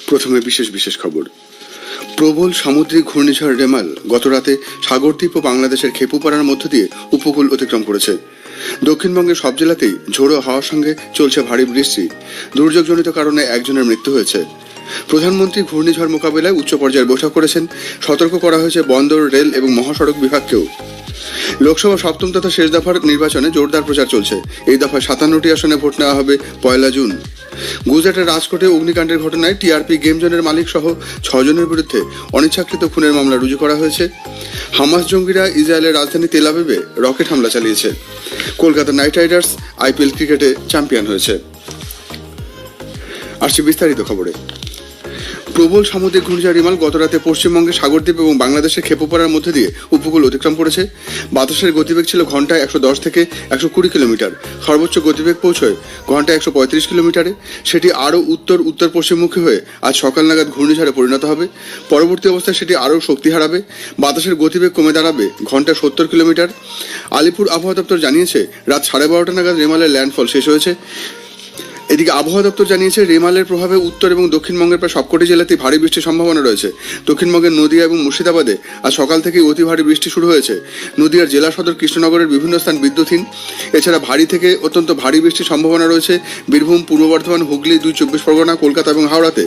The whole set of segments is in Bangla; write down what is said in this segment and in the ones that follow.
প্রথমে বিশেষ বিশেষ খবর। প্রবল সামুদ্রিক ঘূর্ণিঝড় রেমাল গতরাতে সাগরদ্বীপ ও বাংলাদেশের খেপুপাড়ার মধ্য দিয়ে উপকূল অতিক্রম করেছে। দক্ষিণবঙ্গের সব জেলাতেই ঝোড়ো হাওয়ার সঙ্গে চলছে ভারী বৃষ্টি। দুর্যোগজনিত কারণে একজনের মৃত্যু হয়েছে। প্রধানমন্ত্রী ঘূর্ণিঝড় মোকাবিলায় উচ্চ পর্যায়ের বৈঠক করেছেন। সতর্ক করা হয়েছে বন্দর, রেল এবং মহাসড়ক বিভাগকেও। লোকসভা সপ্তম তথা শেষ দফার নির্বাচনে জোরদার প্রচার চলছে। এই দফায় 57টি আসনে ভোট নেওয়া হবে 1 জুন। গুজরাটের রাজকোটে অগ্নিকাণ্ডের ঘটনায় টিআরপি গেম জোনের মালিক সহ 6 জনের বিরুদ্ধে অনিচ্ছাকৃত খুনের মামলা রুজু করা হয়েছে। হামাস জঙ্গিরা ইসরায়েলের রাজধানী তেল আবিবে রকেট হামলা চালিয়েছে। কলকাতা নাইট রাইডার্স আইপিএল ক্রিকেটে চ্যাম্পিয়ন হয়েছে। আসছে বিস্তারিত খবরে। প্রবল সামুদ্রিক ঘূর্ণিঝড় রিমাল গতরাতে পশ্চিমবঙ্গের সাগরদ্বীপ এবং বাংলাদেশের খেপুপাড়ার মধ্যে দিয়ে উপকূল অতিক্রম করেছে। বাতাসের গতিবেগ ছিল ঘন্টায় 110 থেকে 120 কিলোমিটার। সর্বোচ্চ গতিবেগ পৌঁছয় ঘন্টায় 135 কিলোমিটারে। সেটি আরও উত্তর উত্তর পশ্চিমমুখী হয়ে আজ সকাল নাগাদ ঘূর্ণিঝড়ে পরিণত হবে। পরবর্তী অবস্থায় সেটি আরও শক্তি হারাবে। বাতাসের গতিবেগ কমে দাঁড়াবে ঘন্টায় 70 কিলোমিটার। আলিপুর আবহাওয়া দপ্তর জানিয়েছে রাত 12:30 নাগাদ রেমালের ল্যান্ডফল শেষ হয়েছে। এদিকে আবহাওয়া দপ্তর জানিয়েছে রেমালের প্রভাবে উত্তর এবং দক্ষিণবঙ্গের প্রায় সবকটি জেলাতেই ভারী বৃষ্টির সম্ভাবনা রয়েছে। দক্ষিণবঙ্গের নদিয়া এবং মুর্শিদাবাদে আজ সকাল থেকেই অতি ভারী বৃষ্টি শুরু হয়েছে। নদিয়ার জেলা সদর কৃষ্ণনগরের বিভিন্ন স্থান বিদ্যুৎহীন। এছাড়া ভারী থেকে অত্যন্ত ভারী বৃষ্টির সম্ভাবনা রয়েছে বীরভূম, পূর্ব বর্ধমান, হুগলি, 2 চব্বিশ পরগনা, কলকাতা এবং হাওড়াতে।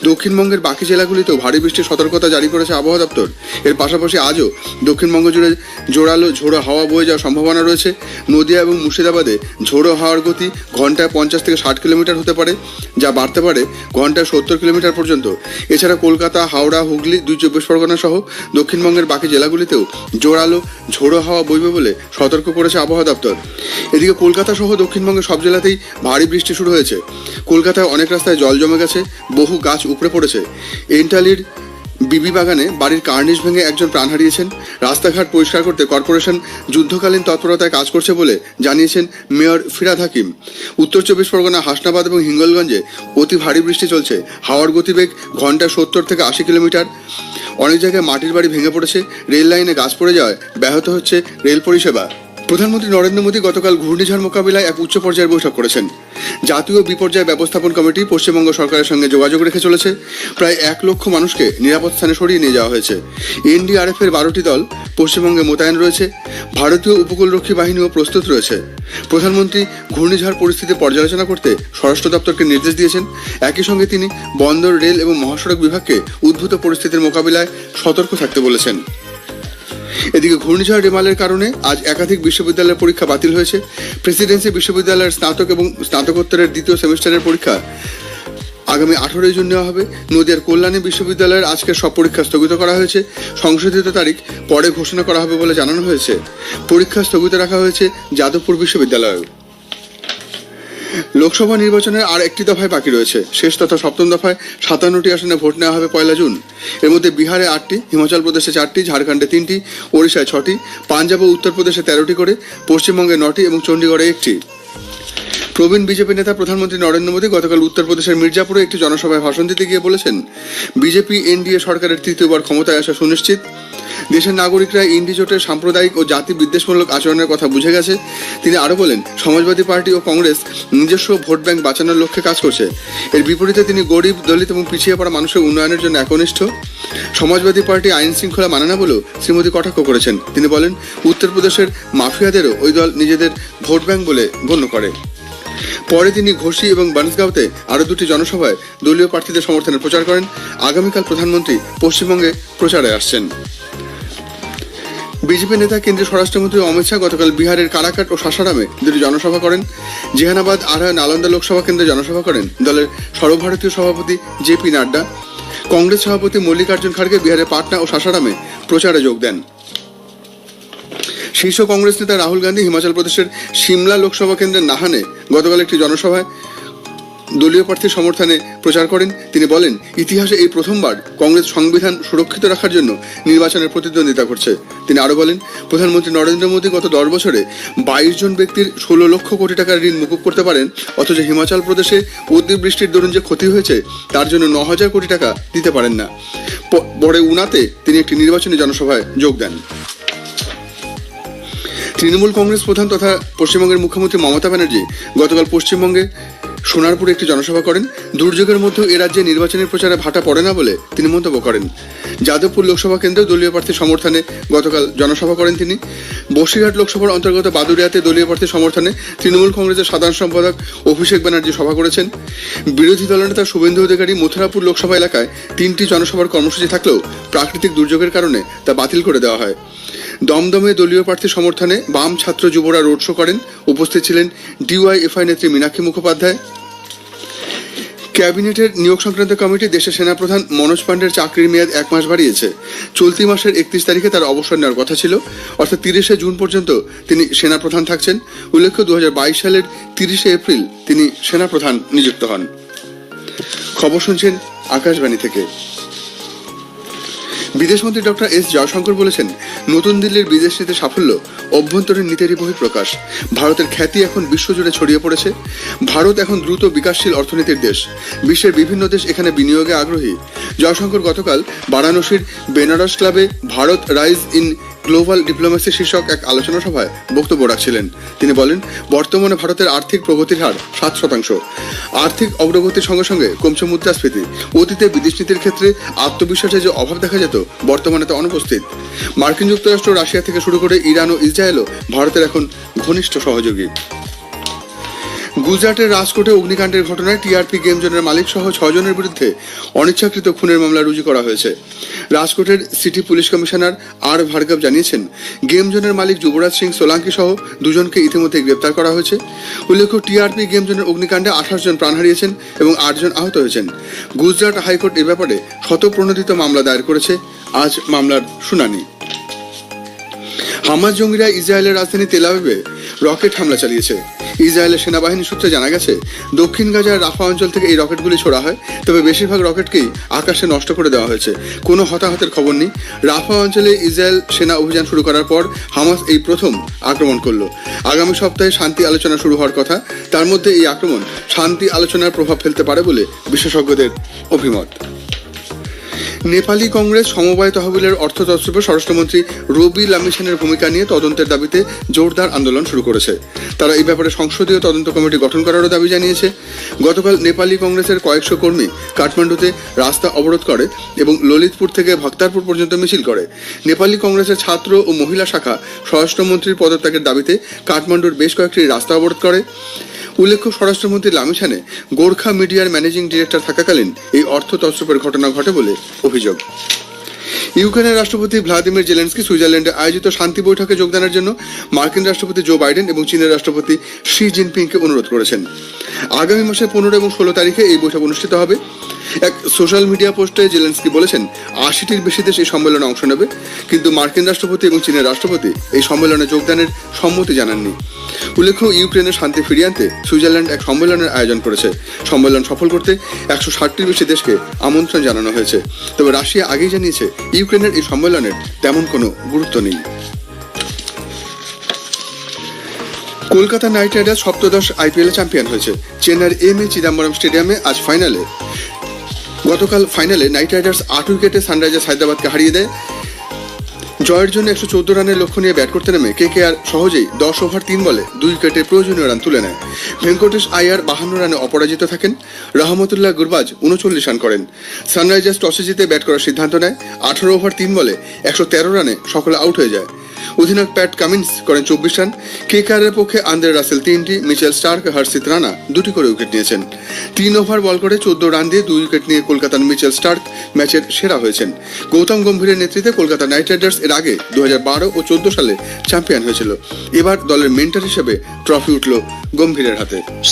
দক্ষিণবঙ্গের বাকি জেলাগুলিতেও ভারী বৃষ্টির সতর্কতা জারি করেছে আবহাওয়া দপ্তর। এর পাশাপাশি আজও দক্ষিণবঙ্গ জুড়ে জোরালো ঝোড়ো হাওয়া বয়ে যাওয়ার সম্ভাবনা রয়েছে। নদিয়া এবং মুর্শিদাবাদে ঝোড়ো হাওয়ার গতি ঘন্টায় 50 থেকে 60 কিলোমিটার হতে পারে, যা বাড়তে পারে ঘন্টায় 70 কিলোমিটার পর্যন্ত। এছাড়া কলকাতা, হাওড়া, হুগলি, 2 চব্বিশ পরগনা সহ দক্ষিণবঙ্গের বাকি জেলাগুলিতেও জোরালো ঝোড়ো হাওয়া বইবে বলে সতর্ক করেছে আবহাওয়া দপ্তর। এদিকে কলকাতা সহ দক্ষিণবঙ্গের সব জেলাতেই ভারী বৃষ্টি শুরু হয়েছে। কলকাতায় অনেক রাস্তায় জল জমে গেছে, বহু গাছ উপড়ে পড়েছে। এন্টালির বিবি বাগানে বাড়ির কার্নিশ ভেঙে একজন প্রাণ হারিয়েছেন। রাস্তাঘাট পরিষ্কার করতে কর্পোরেশন যুদ্ধকালীন তৎপরতায় কাজ করছে বলে জানিয়েছেন মেয়র ফিরাদ হাকিম। উত্তর চব্বিশ পরগনা, হাসনাবাদ এবং হিঙ্গলগঞ্জে অতি ভারী বৃষ্টি চলছে। হাওয়ার গতিবেগ ঘন্টায় 70 থেকে 80 কিলোমিটার। অনেক জায়গায় মাটির বাড়ি ভেঙে পড়েছে। রেল লাইনে গাছ পড়ে যাওয়ায় ব্যাহত হচ্ছে রেল পরিষেবা। প্রধানমন্ত্রী নরেন্দ্র মোদী গতকাল ঘূর্ণিঝড় মোকাবিলায় এক উচ্চ পর্যায়ের বৈঠক করেছেন। জাতীয় বিপর্যয় ব্যবস্থাপন কমিটি পশ্চিমবঙ্গ সরকারের সঙ্গে যোগাযোগ রেখে চলেছে। প্রায় 1 লক্ষ মানুষকে নিরাপদ স্থানে সরিয়ে নিয়ে যাওয়া হয়েছে। এনডিআরএফ এর 12টি দল পশ্চিমবঙ্গে মোতায়েন রয়েছে। ভারতীয় উপকূলরক্ষী বাহিনীও প্রস্তুত রয়েছে। প্রধানমন্ত্রী ঘূর্ণিঝড় পরিস্থিতি পর্যালোচনা করতে স্বরাষ্ট্র দপ্তরকে নির্দেশ দিয়েছেন। একই সঙ্গে তিনি বন্দর, রেল এবং মহাসড়ক বিভাগকে উদ্ভূত পরিস্থিতির মোকাবিলায় সতর্ক থাকতে বলেছেন। এদিকে ঘূর্ণিঝড় রেমালের কারণে আজ একাধিক বিশ্ববিদ্যালয়ের পরীক্ষা বাতিল হয়েছে। প্রেসিডেন্সি বিশ্ববিদ্যালয়ের স্নাতক এবং স্নাতকোত্তরের 2য় সেমিস্টারের পরীক্ষা আগামী 18 জুন নেওয়া হবে। নদিয়ার কল্যাণী বিশ্ববিদ্যালয়ের আজকের সব পরীক্ষা স্থগিত করা হয়েছে। সংশোধিত তারিখ পরে ঘোষণা করা হবে বলে জানানো হয়েছে। পরীক্ষা স্থগিত রাখা হয়েছে যাদবপুর বিশ্ববিদ্যালয়েও। লোকসভা নির্বাচনের আর একটি দফায় বাকি রয়েছে। শেষ তথা সপ্তম দফায় 57টি আসনে ভোট নেওয়া হবে 1 জুন। এর মধ্যে বিহারে 8টি, হিমাচল প্রদেশে 4টি, ঝাড়খণ্ডে 3টি, ওড়িশায় 6টি, পাঞ্জাব ও উত্তরপ্রদেশে 13টি করে, পশ্চিমবঙ্গে 9টি এবং চণ্ডীগড়ে 1টি। প্রবীণ বিজেপি নেতা প্রধানমন্ত্রী নরেন্দ্র মোদী গতকাল উত্তরপ্রদেশের মির্জাপুরে একটি জনসভায় ভাষণ দিতে গিয়ে বলেছেন, বিজেপি এনডিএ সরকারের 3য়বার ক্ষমতায় আসা সুনিশ্চিত। দেশের নাগরিকরা ইন্ডি জোটের সাম্প্রদায়িক ও জাতি বিদ্বেষমূলক আচরণের কথা বুঝে গেছে। তিনি আরও বলেন, সমাজবাদী পার্টি ও কংগ্রেস নিজস্ব ভোট ব্যাংক বাঁচানোর লক্ষ্যে কাজ করছে। এর বিপরীতে তিনি গরিব, দলিত এবং পিছিয়ে পড়া মানুষের উন্নয়নের জন্য একনিষ্ঠ। সমাজবাদী পার্টি আইন শৃঙ্খলা মানে না বলেও শ্রীমোদী কটাক্ষ করেছেন। তিনি বলেন, উত্তরপ্রদেশের মাফিয়াদেরও ওই দল নিজেদের ভোট ব্যাংক বলে গণ্য করে। পরে তিনি ঘোষী এবং বানসগাঁওতে আরও 2টি জনসভায় দলীয় প্রার্থীদের সমর্থনে প্রচার করেন। আগামীকাল প্রধানমন্ত্রী পশ্চিমবঙ্গে প্রচারে আসছেন। বিজেপি নেতা কেন্দ্রীয় স্বরাষ্ট্রমন্ত্রী অমিত শাহ গতকাল বিহারের কারাকাট ও সাসারামে 2টি জনসভা করেন। জেহানাবাদ, আরহা, নালন্দা লোকসভা কেন্দ্রে জনসভা করেন দলের সর্বভারতীয় সভাপতি জেপি নাড্ডা। কংগ্রেস সভাপতি মল্লিকার্জুন খাড়গে বিহারের পাটনা ও সাসারামে প্রচারে যোগ দেন। শীর্ষ কংগ্রেস নেতা রাহুল গান্ধী হিমাচল প্রদেশের সিমলা লোকসভা কেন্দ্রের নাহানে গতকাল একটি জনসভায় দলীয় প্রার্থীর সমর্থনে প্রচার করেন। তিনি বলেন, ইতিহাসে এই প্রথমবার কংগ্রেস সংবিধান সুরক্ষিত রাখার জন্য নির্বাচনের প্রতিদ্বন্দ্বিতা করছে। তিনি আরও বলেন, প্রধানমন্ত্রী নরেন্দ্র মোদী গত 10 বছরে 22 জন ব্যক্তির 16 লক্ষ কোটি টাকার ঋণ মুকুব করতে পারেন, অথচ হিমাচল প্রদেশে অতিবৃষ্টির দরুন যে ক্ষতি হয়েছে তার জন্য 9,000 কোটি টাকা দিতে পারেন না। পরে উনাতে তিনি একটি নির্বাচনী জনসভায় যোগ দেন। তৃণমূল কংগ্রেস প্রধান তথা পশ্চিমবঙ্গের মুখ্যমন্ত্রী মমতা ব্যানার্জি গতকাল পশ্চিমবঙ্গে সোনারপুরে একটি জনসভা করেন। দুর্যোগের মধ্যে এ রাজ্যে নির্বাচনের প্রচারে ভাটা পড়ে না বলে তিনি মন্তব্য করেন। যাদবপুর লোকসভা কেন্দ্রে দলীয় প্রার্থীর সমর্থনে গতকাল জনসভা করেন তিনি। বসিরহাট লোকসভার অন্তর্গত বাদুড়িয়াতে দলীয় প্রার্থীর সমর্থনে তৃণমূল কংগ্রেসের সাধারণ সম্পাদক অভিষেক ব্যানার্জি সভা করেছেন। বিরোধী দলনেতা শুভেন্দু অধিকারী মথুরাপুর লোকসভা এলাকায় 3টি জনসভার কর্মসূচি থাকলেও প্রাকৃতিক দুর্যোগের কারণে তা বাতিল করে দেওয়া হয়। দমদমে দলীয় প্রার্থীর সমর্থনে বাম ছাত্র যুবরা রোড শো করেন। উপস্থিত ছিলেন ডিওয়াইএফআই নেত্রী মীনাক্ষী মুখোপাধ্যায়। ক্যাবিনেটের নিয়োগ সংক্রান্ত কমিটি দেশের সেনাপ্রধান মনোজ পাণ্ডের চাকরির মেয়াদ 1 মাস বাড়িয়েছে। চলতি মাসের 31 তারিখে তার অবসর নেওয়ার কথা ছিল, অর্থাৎ 30শে জুন পর্যন্ত তিনি সেনাপ্রধান থাকছেন। উল্লেখ্য 2022 সালের 30শে এপ্রিল তিনি সেনাপ্রধান নিযুক্ত হন। খবর শুনছেন আকাশবাণী থেকে। বিদেশমন্ত্রী ডক্টর এস জয়শঙ্কর বলেছেন, নতুন দিল্লির বিদেশ নীতি সাফল্য অভ্যন্তরীণ নীতিরই বহিঃপ্রকাশ। ভারতের খ্যাতি এখন বিশ্বজুড়ে ছড়িয়ে পড়েছে। ভারত এখন দ্রুত বিকাশশীল অর্থনীতির দেশ। বিশ্বের বিভিন্ন দেশ এখানে বিনিয়োগে আগ্রহী। জয়শঙ্কর গতকাল বারাণসীর বেনারস ক্লাবে Bharat rise in global diplomacy শীর্ষক এক আলোচনা সভায় বক্তব্য রাখছিলেন। তিনি বলেন, বর্তমানে ভারতের আর্থিক প্রগতির হার 7%। আর্থিক অগ্রগতির সঙ্গে সঙ্গে কমছে মুদ্রাস্ফীতি। অতীতে বিদেশ নীতির ক্ষেত্রে আত্মবিশ্বাসের যে অভাব দেখা যেত, বর্তমানে তা অনুপস্থিত। মার্কিন যুক্তরাষ্ট্র, রাশিয়া থেকে শুরু করে ইরান ও ইসরায়েলও ভারতের এখন ঘনিষ্ঠ সহযোগী। গুজরাটের রাজকোটে অগ্নিকাণ্ডের ঘটনায় টিআরপি গেম জোনের মালিক সহ 6 জনের বিরুদ্ধে অনিচ্ছাকৃত খুনের মামলা রুজু করা হয়েছে। রাজকোটের সিটি পুলিশ কমিশনার আর ভার্গব জানিয়েছেন, গেম জোনের মালিক যুবরাজ সিং সোলাঙ্কি সহ 2 জনকে ইতিমধ্যে গ্রেপ্তার করা হয়েছে। উল্লেখ্য, টিআরপি গেম জোনের অগ্নিকাণ্ডে 28 জন প্রাণ হারিয়েছেন এবং 8 জন আহত হয়েছেন। গুজরাট হাইকোর্ট এ ব্যাপারে স্বতঃপ্রণোদিত মামলা দায়ের করেছে। আজ মামলার শুনানি। হামাস জঙ্গিরা ইসরায়েলের রাজধানী তেল আবিবে রকেট হামলা চালিয়েছে। ইসরায়েলের সেনাবাহিনী সূত্রে জানা গেছে, দক্ষিণ গাজার রাফা অঞ্চল থেকে এই রকেটগুলি ছোড়া হয়, তবে বেশিরভাগ রকেটকেই আকাশে নষ্ট করে দেওয়া হয়েছে। কোনো হতাহতের খবর নেই। রাফা অঞ্চলে ইসরায়েল সেনা অভিযান শুরু করার পর হামাস এই প্রথম আক্রমণ করল। আগামী সপ্তাহে শান্তি আলোচনা শুরু হওয়ার কথা। তার মধ্যে এই আক্রমণ শান্তি আলোচনার প্রভাব ফেলতে পারে বলে বিশেষজ্ঞদের অভিমত। নেপালি কংগ্রেস সমবায় তহবিলের অর্থ তছরূপে স্বরাষ্ট্রমন্ত্রী রবি লামিছানের ভূমিকা নিয়ে তদন্তের দাবিতে জোরদার আন্দোলন শুরু করেছে। তারা এই ব্যাপারে সংসদীয় তদন্ত কমিটি গঠন করারও দাবি জানিয়েছে। গতকাল নেপালি কংগ্রেসের কয়েকশো কর্মী কাঠমান্ডুতে রাস্তা অবরোধ করে এবং ললিতপুর থেকে ভক্তারপুর পর্যন্ত মিছিল করে। নেপালি কংগ্রেসের ছাত্র ও মহিলা শাখা স্বরাষ্ট্রমন্ত্রীর পদত্যাগের দাবিতে কাঠমান্ডুর বেশ কয়েকটি রাস্তা অবরোধ করে। উল্লেখ্য, স্বরাষ্ট্রমন্ত্রী লামিছানে গোর্খা মিডিয়ার ম্যানেজিং ডিরেক্টর থাকাকালীন এই অর্থ তছরূপের ঘটনা ঘটে বলে অভিযোগ। ইউক্রেনের রাষ্ট্রপতি ভ্লাদিমির জেলেনস্কি সুইজারল্যান্ডে আয়োজিত শান্তি বৈঠকে যোগদানের জন্য মার্কিন রাষ্ট্রপতি জো বাইডেন এবং চীনের রাষ্ট্রপতি শি জিনপিংকে অনুরোধ করেছেন। আগামী মাসের 15 এবং 16 তারিখে এই বৈঠক অনুষ্ঠিত হবে। এক সোশ্যাল মিডিয়া পোস্টে জেলেনস্কি বলেছেন, 80টির বেশি দেশ এই সম্মেলনে অংশ নেবে, কিন্তু মার্কিন রাষ্ট্রপতি এবং চীনের রাষ্ট্রপতি এই সম্মেলনে যোগদানের সম্মতি জানাননি। উল্লেখ্য, ইউক্রেনের শান্তি ফিরিয়ে আনতে সুইজারল্যান্ড এক সম্মেলনের আয়োজন করেছে। সম্মেলন সফল করতে 160টির বেশি দেশকে আমন্ত্রণ জানানো হয়েছে। তবে রাশিয়া আগেই জানিয়েছে, ইউক্রেনের এই সম্মেলনের তেমন কোনো গুরুত্ব নেই। কলকাতা নাইট রাইডার্স সপ্তদশ আইপিএল চ্যাম্পিয়ন হয়েছে। চেন্নাইয়ের এম এ চিদাম্বরম স্টেডিয়ামে আজ ফাইনালে গতকাল ফাইনালে নাইট রাইডার্স 8 উইকেটে সানরাইজার্স হায়দ্রাবাদকে হারিয়ে দেয়। জয়ের জন্য 114 রানের লক্ষ্য নিয়ে ব্যাট করতে নেমে কেকেআর সহজেই 10 ওভার 3 বলে 2 উইকেটে প্রয়োজনীয় রান তুলে নেয়। ভেঙ্কটেশ আয়ার 52 রানে অপরাজিত থাকেন। রহমতুল্লাহ গুরবাজ 39 রান করেন। সানরাইজার্স টসে জিতে ব্যাট করার সিদ্ধান্ত নেয়। 18 ওভার 3 বলে 113 রানে সকলে আউট হয়ে যায়। অধিনায়ক প্যাট কামিন্স করেন 24 রান। কেকেআরের পক্ষে আন্দ্রে রাসেল 3টি, মিচেল স্টার্ক, হর্ষিত রানা 2টি করে উইকেট নিয়েছেন। 3 ওভার বল করে 14 রান দিয়ে 2 উইকেট নিয়ে কলকাতার মিচেল স্টার্ক ম্যাচের সেরা হয়েছেন। গৌতম গম্ভীরের নেতৃত্বে কলকাতা নাইট রাইডার্স এর আগে 2012 ও 14 সালে চ্যাম্পিয়ন হয়েছিল। এবার দলের মেন্টর হিসেবে ট্রফি উঠল গম্ভীরের হাতে।